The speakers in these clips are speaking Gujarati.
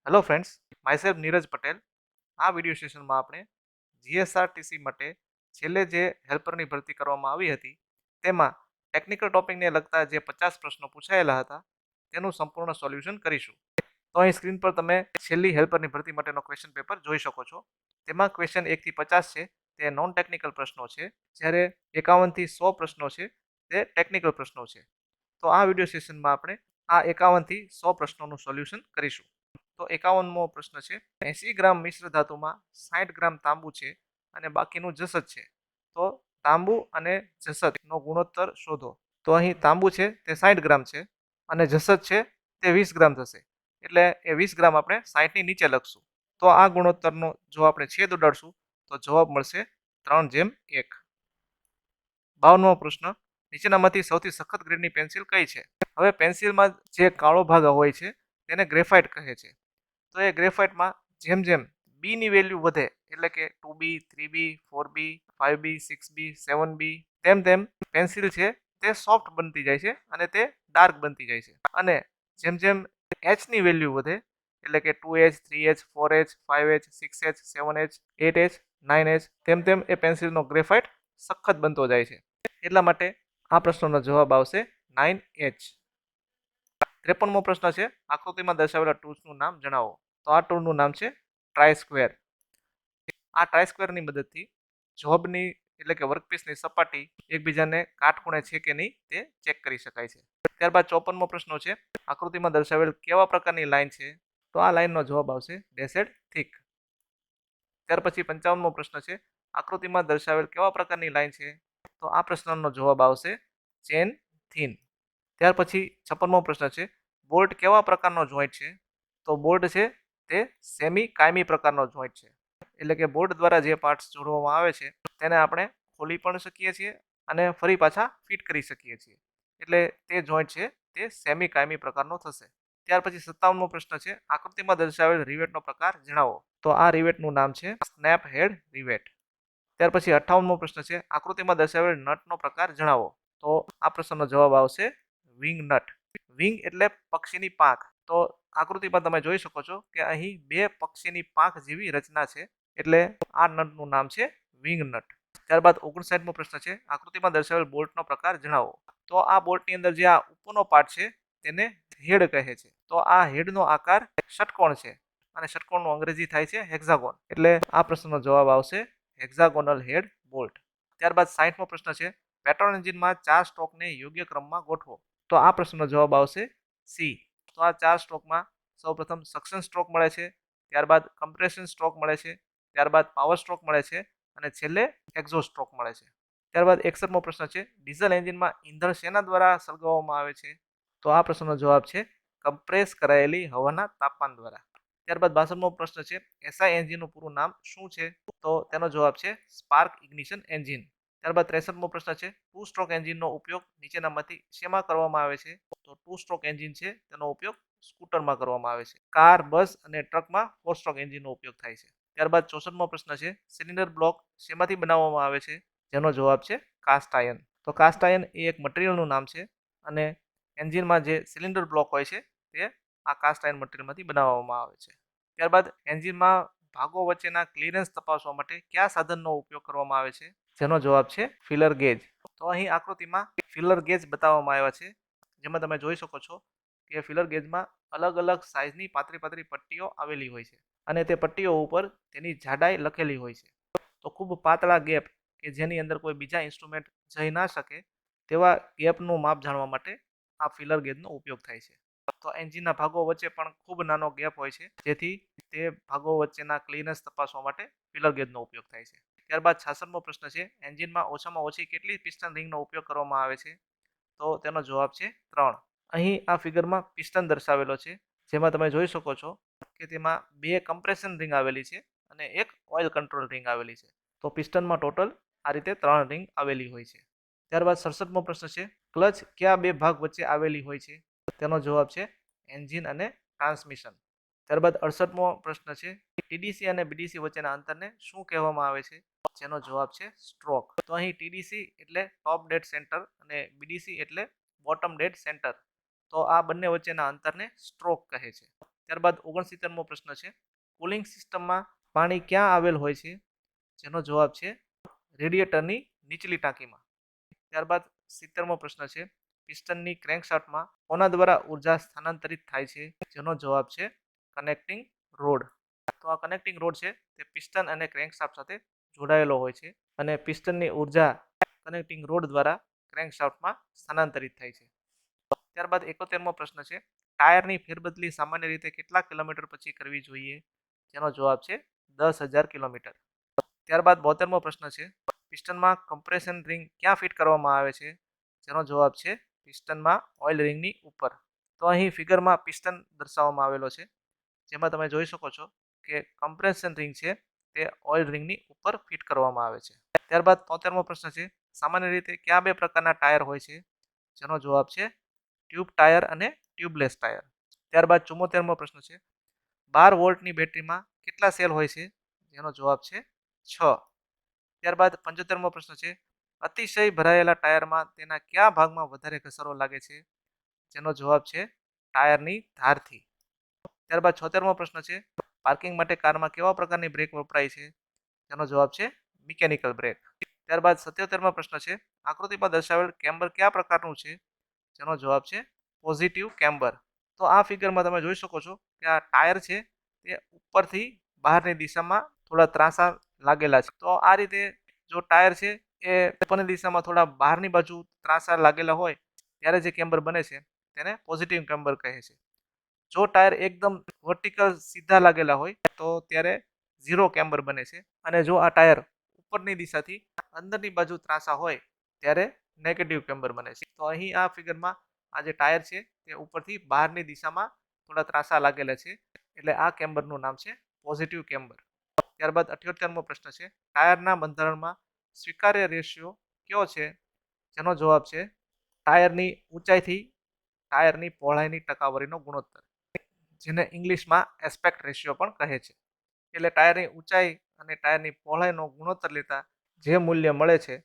Hello friends, myself Neeraj Patel. આ વિડીયો સેશનમાં આપણે જીએસઆરટીસી માટે છેલ્લે જે હેલ્પરની ભરતી કરવામાં આવી હતી તેમાં ટેકનિકલ ટોપિકને લગતા જે 50 પ્રશ્નો પૂછાયેલા હતા તેનું સંપૂર્ણ સોલ્યુશન કરીશું. તો અહીં સ્ક્રીન પર તમે છેલ્લી હેલ્પરની ભરતી માટેનો ક્વેશ્ચન પેપર જોઈ શકો છો. તેમાં ક્વેશ્ચન 1 થી 50 છે તે નોન ટેકનિકલ પ્રશ્નો છે, જ્યારે 51 થી 100 પ્રશ્નો છે તે ટેકનિકલ પ્રશ્નો છે. તો આ વિડીયો સેશનમાં આપણે આ 51 થી 100 પ્રશ્નોનું સોલ્યુશન કરીશું. તો 51મો પ્રશ્ન છે, 80 ગ્રામ મિશ્ર ધાતુમાં 60 ગ્રામ તાંબુ છે અને બાકીનું જસત છે. તો તાંબુ અને જસતનો ગુણોત્તર શોધો. તો અહીં તાંબુ છે તે 60 ગ્રામ છે અને જસત છે તે 20 ગ્રામ થશે. એટલે એ 20 ગ્રામ આપણે 60ની નીચે લખશું. તો આ ગુણોત્તરનો જો આપણે છેદ ઉડાડશું તો જવાબ મળશે 3:1. 52મો પ્રશ્ન, નીચેનામાંથી સૌથી સખત ગ્રેડની પેન્સિલ કઈ છે? હવે પેન્સિલમાં જે કાળો ભાગ હોય છે તેને ગ્રેફાઇટ કહે છે. તો એ ગ્રેફાઇટમાં જેમ જેમ બી ની વેલ્યુ વધે, એટલે કે 2B, 3B, 4B, 5B, 6B, 7B, તેમ તેમ પેન્સિલ છે તે સોફ્ટ બનતી જાય છે અને તે ડાર્ક બનતી જાય છે. અને જેમ જેમ H ની વેલ્યુ વધે, એટલે કે 2H, 3H, 4H, 5H, 6H, 7H, 8H, 9H, તેમ તેમ એ પેન્સિલનો ગ્રેફાઇટ સખત બનતો જાય છે. એટલા માટે આ પ્રશ્નનો જવાબ આવશે 9H. 53મો પ્રશ્ન છે, આકૃતિમાં દર્શાવેલા ટૂલ્સનું નામ જણાવો. તો આ ટૂલનું નામ છે ટ્રાય સ્ક્વેર. આ ટ્રાય સ્ક્વેરની મદદથી જોબની એટલે કે વર્કપીસની સપાટી એકબીજાને કાટખૂણે છે કે નહીં તે ચેક કરી શકાય છે. ત્યારબાદ 54મો પ્રશ્ન છે, આકૃતિમાં દર્શાવેલ કેવા પ્રકારની લાઈન છે? તો આ લાઈનનો જવાબ આવશે ડેશેડ થીક. ત્યાર પછી 55મો પ્રશ્ન છે, આકૃતિમાં દર્શાવેલ કેવા પ્રકારની લાઈન છે? તો આ પ્રશ્નનો જવાબ આવશે ચેન થીન. ત્યાર પછી 56મો પ્રશ્ન છે, બોલ્ટ કેવા પ્રકારનો જોઈન્ટ છે? તો બોલ્ટ છે તે સેમી કાયમી પ્રકારનો જોઈન્ટ છે. એટલે કે બોલ્ટ દ્વારા જે પાર્ટ્સ જોડવામાં આવે છે તેને આપણે ખોલી પણ શકીએ છીએ અને ફરી પાછા ફિટ કરી શકીએ છીએ. એટલે તે જોઈન્ટ છે તે સેમી કાયમી પ્રકારનો થશે. ત્યાર પછી 57મો પ્રશ્ન છે, આકૃતિમાં દર્શાવેલ રિવેટનો પ્રકાર જણાવો. તો આ રિવેટનું નામ છે સ્નેપ હેડ રિવેટ. ત્યાર પછી 58મો પ્રશ્ન છે, આકૃતિમાં દર્શાવેલ નટનો પ્રકાર જણાવો. તો આ પ્રશ્નનો જવાબ આવશે વિંગ નટ. વિંગ એટલે પક્ષીની પાંખ. તો આકૃતિમાં તમે જોઈ શકો છો કે અહીં બે પક્ષીની પાંખ જેવી રચના છે, એટલે આ નટનું નામ છે વિંગ નટ. ત્યારબાદ 59મો પ્રશ્ન છે, આકૃતિમાં દર્શાવેલ બોલ્ટનો પ્રકાર જણાવો. તો આ બોલ્ટની અંદર જે આ ઉપરનો પાર્ટ છે તેને હેડ કહે છે. તો આ હેડનો આકાર ષટકોણ છે અને ષટકોણનું અંગ્રેજી થાય છે હેક્ઝાગોન. એટલે આ પ્રશ્નનો જવાબ આવશે હેક્ઝાગોનલ હેડ બોલ્ટ. ત્યારબાદ 60મો પ્રશ્ન છે, પેટ્રોલ એન્જિનમાં 4 સ્ટ્રોકને યોગ્ય ક્રમમાં ગોઠવો. તો આ પ્રશ્નનો જવાબ આવશે સી. તો આ 4 સ્ટ્રોકમાં સૌપ્રથમ સક્શન સ્ટ્રોક મળે છે, ત્યારબાદ કમ્પ્રેશન સ્ટ્રોક મળે છે, ત્યારબાદ પાવર સ્ટ્રોક મળે છે અને છેલ્લે એક્ઝોસ્ટ સ્ટ્રોક મળે છે. ત્યારબાદ 61મો પ્રશ્ન છે, ડીઝલ એન્જિનમાં ઈંધણ શેના દ્વારા સળગાવવામાં આવે છે? તો આ પ્રશ્નનો જવાબ છે કમ્પ્રેસ કરાયેલી હવાના તાપમાન દ્વારા. ત્યારબાદ 62મો પ્રશ્ન છે, એસઆઈ એન્જિનનું પૂરું નામ શું છે? તો તેનો જવાબ છે સ્પાર્ક ઇગ્નિશન એન્જિન. ત્યારબાદ 63મો પ્રશ્ન છે, ટુ સ્ટ્રોક એન્જિનનો ઉપયોગ નીચેનામાંથી શેમાં કરવામાં આવે છે? તો ટુ સ્ટ્રોક એન્જિન છે તેનો ઉપયોગ સ્કૂટરમાં કરવામાં આવે છે. કાર, બસ અને ટ્રકમાં 4 સ્ટ્રોક એન્જિનનો ઉપયોગ થાય છે. ત્યારબાદ 64મો પ્રશ્ન છે, સિલિન્ડર બ્લોક શેમાંથી બનાવવામાં આવે છે? જેનો જવાબ છે કાસ્ટ આયર્ન. તો કાસ્ટ આયર્ન એ એક મટીરિયલનું નામ છે અને એન્જિનમાં જે સિલિન્ડર બ્લોક હોય છે તે આ કાસ્ટ આયર્ન મટીરિયલમાંથી બનાવવામાં આવે છે. ત્યારબાદ એન્જિનમાં ભાગો વચ્ચેના ક્લિયરન્સ તપાસવા માટે કયા સાધનનો ઉપયોગ કરવામાં આવે છે? જેનો જવાબ છે ફિલર ગેજ. તો અહીં આકૃતિમાં ફિલર ગેજ બતાવવામાં આવ્યા છે, જેમાં તમે જોઈ શકો છો કે ફિલર ગેજમાં અલગ અલગ સાઇઝની પાતળી પાતળી પટ્ટીઓ આવેલી હોય છે અને તે પટ્ટીઓ ઉપર તેની જાડાઈ લખેલી હોય છે. તો ખૂબ પાતળા ગેપ કે જેની અંદર કોઈ બીજા ઇન્સ્ટ્રુમેન્ટ જઈ ના શકે તેવા ગેપનું માપ જાણવા માટે આ ફિલર ગેજનો ઉપયોગ થાય છે. તો એન્જિનના ભાગો વચ્ચે પણ ખૂબ નાનો ગેપ હોય છે, જેથી તે ભાગો વચ્ચેના ક્લિયરન્સ તપાસવા માટે ફિલર ગેજનો ઉપયોગ થાય છે. ત્યારબાદ 66મો પ્રશ્ન છે, એન્જિનમાં ઓછામાં ઓછી કેટલી પિસ્ટન રિંગનો ઉપયોગ કરવામાં આવે છે? તો તેનો જવાબ છે 3. અહીં આ ફિગરમાં પિસ્ટન દર્શાવેલો છે, જેમાં તમે જોઈ શકો છો કે તેમાં 2 કમ્પ્રેશન રિંગ આવેલી છે અને એક ઓઇલ કંટ્રોલ રિંગ આવેલી છે. તો પિસ્ટનમાં ટોટલ આ રીતે 3 રિંગ આવેલી હોય છે. ત્યારબાદ 67મો પ્રશ્ન છે, ક્લચ કયા બે ભાગ વચ્ચે આવેલી હોય છે? તેનો જવાબ છે એન્જિન અને ટ્રાન્સમિશન. ત્યારબાદ 68મો પ્રશ્ન છે, ટીડીસી અને બીડીસી વચ્ચેના અંતરને શું કહેવામાં આવે છે? જેનો જવાબ છે સ્ટ્રોક. તો અહીં ટીડીસી એટલે ટોપ ડેડ સેન્ટર અને બીડીસી એટલે બોટમ ડેડ સેન્ટર. તો આ બંને વચ્ચેના અંતરને સ્ટ્રોક કહે છે. ત્યારબાદ 69મો પ્રશ્ન છે કુલિંગ સિસ્ટમમાં પાણી ક્યાં આવેલ હોય છે? જેનો જવાબ છે રેડિએટરની નીચલી ટાંકીમાં. ત્યારબાદ 70મો પ્રશ્ન છે પિસ્ટનની ક્રેન્કશાફ્ટમાં કોના દ્વારા ઉર્જા સ્થાનાંતરિત થાય છે? જેનો જવાબ છે કનેક્ટિંગ રોડ. તો આ કનેક્ટિંગ રોડ છે તે પિસ્ટન અને ક્રેન્કશાફ્ટ સાથે જોડાયેલો હોય છે અને પિસ્ટનની ઉર્જા કનેક્ટિંગ રોડ દ્વારા ક્રેન્કશાફ્ટમાં સ્થાનાંતરિત થાય છે. ત્યારબાદ 71મો પ્રશ્ન છે ટાયરની ફેરબદલી સામાન્ય રીતે કેટલા કિલોમીટર પછી કરવી જોઈએ? જેનો જવાબ છે 10,000 કિલોમીટર. ત્યારબાદ 72મો પ્રશ્ન છે પિસ્ટનમાં કમ્પ્રેશન રિંગ ક્યાં ફિટ કરવામાં આવે છે? જેનો જવાબ છે પિસ્ટનમાં ઓઇલ રિંગની ઉપર. તો અહીં ફિગરમાં પિસ્ટન દર્શાવવામાં આવેલો છે જેમાં તમે જોઈ શકો છો કે કમ્પ્રેશન રિંગ છે તે ઓઇલ રિંગની ઉપર ફિટ કરવામાં આવે છે. ત્યારબાદ 73મો પ્રશ્ન છે સામાન્ય રીતે કયા બે પ્રકારના ટાયર હોય છે? જેનો જવાબ છે ટ્યુબ ટાયર અને ટ્યુબલેસ ટાયર. ત્યારબાદ 74મો પ્રશ્ન છે 12 વોલ્ટની બેટરીમાં કેટલા સેલ હોય છે? જેનો જવાબ છે 6. ત્યારબાદ 75મો પ્રશ્ન છે અતિશય ભરાયેલા ટાયરમાં તેના કયા ભાગમાં વધારે ઘસારો લાગે છે? જેનો જવાબ છે ટાયરની ધારથી. ત્યારબાદ 76મો પ્રશ્ન છે પાર્કિંગ માટે કારમાં કેવા પ્રકારની બ્રેક વપરાય છે? જેનો જવાબ છે મિકેનિકલ બ્રેક. ત્યારબાદ 77મો પ્રશ્ન છે આકૃતિમાં દર્શાવેલ કેમ્બર કયા પ્રકારનું છે? જેનો જવાબ છે પોઝિટિવ કેમ્બર. તો આ ફિગરમાં તમે જોઈ શકો છો કે આ ટાયર છે તે ઉપરથી બહારની દિશામાં થોડા ત્રાંસા લાગેલા છે. તો આ રીતે જો ટાયર છે એ ઉપરની દિશામાં થોડા બહારની બાજુ ત્રાંસા લાગેલા હોય ત્યારે જે કેમ્બર બને છે તેને પોઝિટિવ કેમ્બર કહે છે. જો ટાયર એકદમ વર્ટિકલ સીધા લાગેલા હોય તો ત્યારે ઝીરો કેમ્બર બને છે અને જો આ ટાયર ઉપરની દિશાથી અંદરની બાજુ ત્રાંસા હોય ત્યારે નેગેટિવ કેમ્બર બને છે. તો અહીં આ ફિગરમાં આ જે ટાયર છે તે ઉપરથી બહારની દિશામાં થોડા ત્રાંસા લાગેલા છે એટલે આ કેમ્બરનું નામ છે પોઝિટિવ કેમ્બર. ત્યારબાદ 78મો પ્રશ્ન છે ટાયરના બંધારણમાં સ્વીકાર્ય રેશિયો કયો છે? જેનો જવાબ છે ટાયરની ઊંચાઈથી ટાયરની પહોળાઈની ટકાવારીનો ગુણોત્તર, જેને ઇંગ્લિશમાં એસ્પેક્ટ રેશિયો પણ કહે છે. એટલે ટાયરની ઊંચાઈ અને ટાયરની પહોળાઈનો ગુણોત્તર લેતા જે મૂલ્ય મળે છે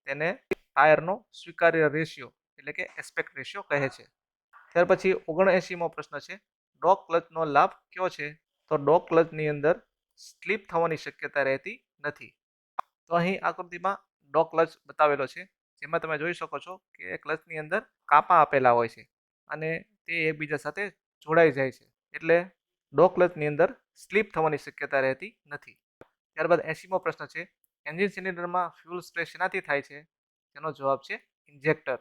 તેને ટાયરનો સ્વીકાર્ય રેશિયો એટલે કે એસ્પેક્ટ રેશિયો કહે છે. ત્યાર પછી 79મો પ્રશ્ન છે ડોગ ક્લચનો લાભ કયો છે? તો ડોગ ક્લચની અંદર સ્લીપ થવાની શક્યતા રહેતી નથી. તો અહીં આકૃતિમાં ડોગ ક્લચ બતાવેલો છે જેમાં તમે જોઈ શકો છો કે ક્લચની અંદર કાપા આપેલા હોય છે અને તે એકબીજા સાથે જોડાઈ જાય છે એટલે ડોગ ક્લચની અંદર સ્લીપ થવાની શક્યતા રહેતી નથી. ત્યારબાદ 80મો પ્રશ્ન છે એન્જિન સિલિન્ડરમાં ફ્યુલ સ્પ્રે શેનાથી થાય છે? તેનો જવાબ છે ઇન્જેક્ટર.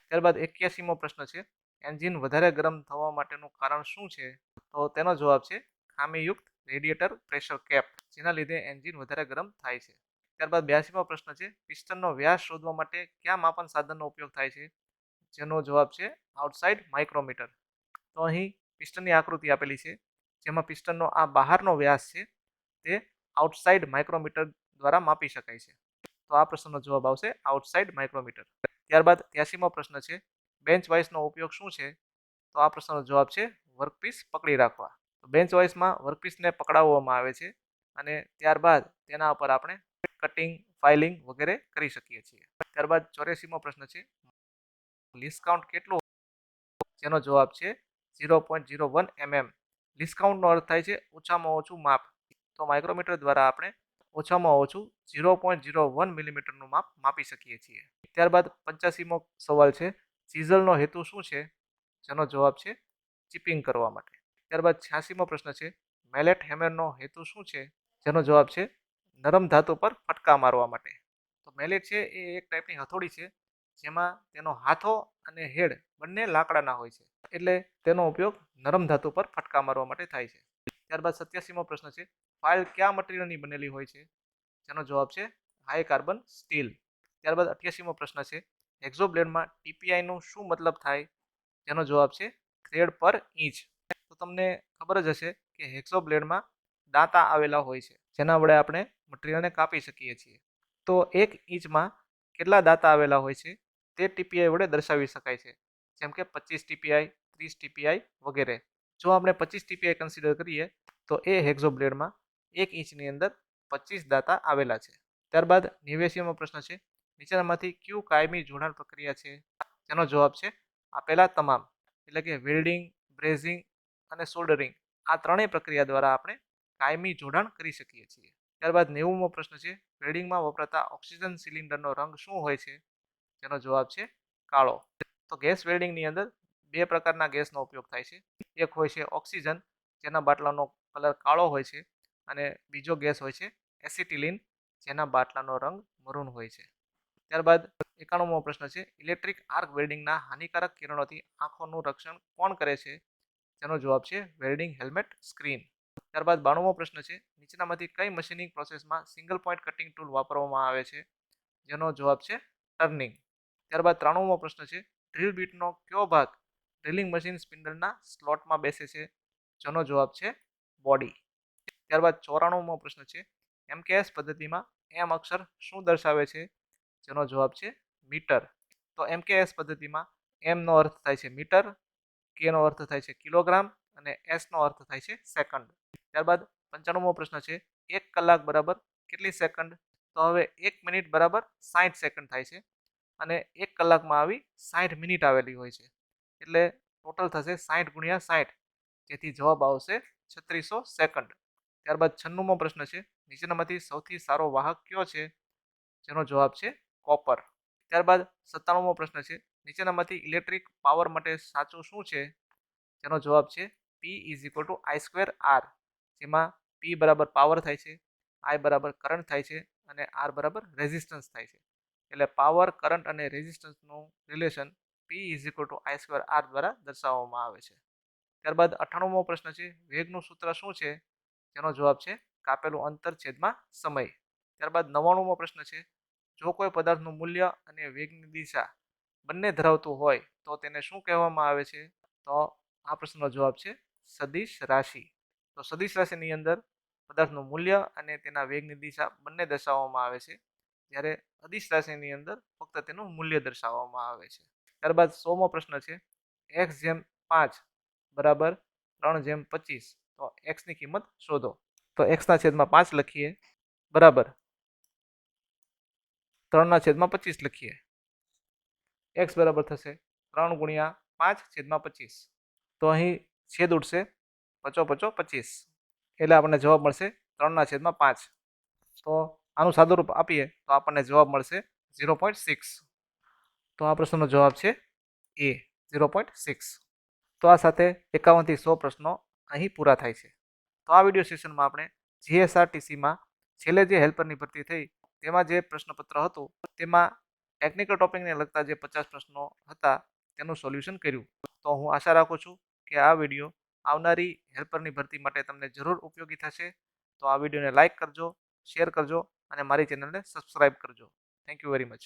ત્યારબાદ 81મો પ્રશ્ન છે એન્જિન વધારે ગરમ થવા માટેનું કારણ શું છે? તો તેનો જવાબ છે ખામીયુક્ત રેડિએટર પ્રેશર કેપ, જેના લીધે એન્જિન વધારે ગરમ થાય છે. ત્યારબાદ 82મો પ્રશ્ન છે પિસ્ટનનો વ્યાસ શોધવા માટે કયા માપન સાધનનો ઉપયોગ થાય છે? જેનો જવાબ છે આઉટસાઇડ માઇક્રોમીટર. તો અહીં પિસ્ટનની આકૃતિ આપેલી છે જેમાં પિસ્ટનનો આ બહારનો વ્યાસ છે તે આઉટસાઇડ માઇક્રોમીટર દ્વારા માપી શકાય છે. તો આ પ્રશ્નનો જવાબ આવશે આઉટસાઇડ માઇક્રોમીટર. ત્યારબાદ 83મો પ્રશ્ન છે બેન્ચ વાઇસનો ઉપયોગ શું છે? તો આ પ્રશ્નનો જવાબ છે વર્કપીસ પકડી રાખવા. બેન્ચ વાઇસમાં વર્કપીસને પકડાવવામાં આવે છે અને ત્યારબાદ તેના ઉપર આપણે કટિંગ, ફાઇલિંગ વગેરે કરી શકીએ છીએ. ત્યારબાદ 84મો પ્રશ્ન છે લીસ્ટ કાઉન્ટ કેટલું? જેનો જવાબ છે 0.01 mm. લીસ્ટ કાઉન્ટનો અર્થ થાય છે ઓછામાં ઓછું માપ. તો માઇક્રોમીટર દ્વારા આપણે ઓછામાં ઓછું 0.01 મિલીમીટરનું માપ માપી શકીએ છીએ. ત્યારબાદ 85મો સવાલ છે ચીઝલનો હેતુ શું છે? જેનો જવાબ છે ચિપિંગ કરવા માટે. ત્યારબાદ 86મો પ્રશ્ન છે મેલેટ હેમરનો હેતુ શું છે? જેનો જવાબ છે નરમ ધાતુ પર ફટકા મારવા માટે. તો મેલેટ છે એ એક ટાઈપની હથોડી છે જેમાં તેનો હાથો અને હેડ બંને લાકડાના હોય છે એટલે તેનો ઉપયોગ નરમ ધાતુ પર ફટકા મારવા માટે થાય છે. ત્યારબાદ 87મો પ્રશ્ન છે ફાઇલ કયા મટીરિયલની બનેલી હોય છે? જેનો જવાબ છે હાઈ કાર્બન સ્ટીલ. ત્યારબાદ 88મો પ્રશ્ન છે એક્ઝોબ્લેડમાં ટીપીઆઈનું શું મતલબ થાય? જેનો જવાબ છે થ્રેડ પર ઇંચ. તો તમને ખબર જ હશે કે હેક્સો બ્લેડમાં દાંતા આવેલા હોય છે જેના વડે આપણે મટીરિયલને કાપી શકીએ છીએ. તો 1 ઇંચમાં કેટલા દાંતા આવેલા હોય છે તે ટીપીઆઈ વડે દર્શાવી શકાય છે, જેમ કે 25 ટીપીઆઈ, 30 ટીપીઆઈ વગેરે. જો આપણે 25 ટીપીઆઈ કન્સિડર કરીએ તો એ હેક્સો બ્લેડમાં 1 ઇંચની અંદર 25 દાંતા આવેલા છે. ત્યારબાદ 89મો પ્રશ્ન છે નીચેનામાંથી કયું કાયમી જોડાણ પ્રક્રિયા છે? જેનો જવાબ છે આપેલા તમામ, એટલે કે વેલ્ડિંગ, બ્રેઝિંગ, અને સોલ્ડરિંગ આ ત્રણેય પ્રક્રિયા દ્વારા આપણે કાયમી જોડાણ કરી શકીએ છીએ. ત્યારબાદ 90મો પ્રશ્ન છે, વેલ્ડિંગમાં વપરાતા ઓક્સિજન સિલિન્ડરનો રંગ શું હોય છે? જેનો જવાબ છે કાળો. તો ગેસ વેલ્ડિંગની અંદર બે પ્રકારના ગેસનો ઉપયોગ થાય છે. એક હોય છે ઓક્સિજન, જેના બાટલાનો કલર કાળો હોય છે, અને બીજો ગેસ હોય છે એસિટિલિન, જેના બાટલાનો રંગ મરૂન હોય છે. ત્યારબાદ 91મો પ્રશ્ન છે, ઇલેક્ટ્રિક આર્ક વેલ્ડિંગના હાનિકારક કિરણોથી આંખોનું રક્ષણ કોણ કરે છે? જેનો જવાબ છે વેલ્ડિંગ હેલ્મેટ સ્ક્રીન. ત્યારબાદ 92મો પ્રશ્ન છે, નીચેનામાંથી કઈ મશીનિંગ પ્રોસેસમાં સિંગલ પોઈન્ટ કટિંગ ટૂલ વાપરવામાં આવે છે? જેનો જવાબ છે ટર્નિંગ. ત્યારબાદ 93મો પ્રશ્ન છે, ડ્રીલ બીટનો કયો ભાગ ડ્રિલિંગ મશીન સ્પિન્ડલના સ્લોટમાં બેસે છે? જેનો જવાબ છે બોડી. ત્યારબાદ 94મો પ્રશ્ન છે, એમકેએસ પદ્ધતિમાં એમ અક્ષર શું દર્શાવે છે? જેનો જવાબ છે મીટર. તો એમકેએસ પદ્ધતિમાં એમ નો અર્થ થાય છે મીટર, કે નો અર્થ થાય છે કિલોગ્રામ, અને એસ નો અર્થ થાય છે સેકન્ડ. ત્યારબાદ 95મો પ્રશ્ન છે, 1 કલાક બરાબર કેટલી સેકન્ડ? તો હવે 1 મિનિટ બરાબર 60 સેકન્ડ થાય છે, અને 1 કલાકમાં આવી 60 મિનિટ આવેલી હોય છે, એટલે ટોટલ થશે 60 ગુણ્યા 60, જેથી જવાબ આવશે 3600 સેકન્ડ. ત્યારબાદ 96મો પ્રશ્ન છે, નીચેનામાંથી સૌથી સારો વાહક કયો છે? જેનો જવાબ છે કોપર. ત્યારબાદ 97મો પ્રશ્ન છે, નીચેનામાંથી ઇલેક્ટ્રિક પાવર માટે સાચું શું છે? જેનો જવાબ છે P I²R, જેમાં P બરાબર પાવર થાય છે, I બરાબર કરંટ થાય છે, અને R બરાબર રેઝિસ્ટન્સ થાય છે. એટલે પાવર, કરંટ અને રેઝિસ્ટન્સનું રિલેશન P I²R દ્વારા દર્શાવવામાં આવે છે. ત્યારબાદ 98મો પ્રશ્ન છે, વેગનું સૂત્ર શું છે? જેનો જવાબ છે કાપેલું અંતર છેદમાં સમય. ત્યારબાદ 99મો પ્રશ્ન છે, જો કોઈ પદાર્થનું મૂલ્ય અને વેગની દિશા બંને ધરાવતું હોય તો તેને શું કહેવામાં આવે છે? તો આ પ્રશ્નનો જવાબ છે સદિશ રાશિ. તો સદિશ રાશિની અંદર પદાર્થનું મૂલ્ય અને તેના વેગની દિશા બંને દર્શાવવામાં આવે છે, જ્યારે અદિશ રાશિની અંદર ફક્ત તેનું મૂલ્ય દર્શાવવામાં આવે છે. ત્યારબાદ 100મો પ્રશ્ન છે, x/5 બરાબર 3/25, તો x ની કિંમત શોધો. તો x/5 લખીએ બરાબર 3/25 લખીએ. x બરાબર થશે 3 ગુણ્યા 5/25. તો અહીં છેદ ઉડશે, 55 એટલે આપણને જવાબ મળશે 3/5. તો આનું સાદુરૂપ આપીએ તો આપણને જવાબ મળશે 0.6. તો આ પ્રશ્નનો જવાબ છે એ 0.6. તો આ સાથે 51 થી 100 પ્રશ્નો અહીં પૂરા થાય છે. તો આ વિડીયો સેશનમાં આપણે જીએસઆરટીસીમાં છેલ્લે જે હેલ્પરની ભરતી થઈ તેમાં જે પ્રશ્નપત્ર હતું તેમાં ટેકનિકલ ટોપિકને લગતા જે 50 પ્રશ્નો હતા તેનું સોલ્યુશન કર્યું. તો હું આશા રાખું છું કે આ વિડીયો આવનારી હેલ્પરની ભરતી માટે તમને જરૂર ઉપયોગી થશે. તો આ વિડીયોને લાઇક કરજો, શેર કરજો, અને મારી ચેનલને સબસ્ક્રાઇબ કરજો. Thank you very much.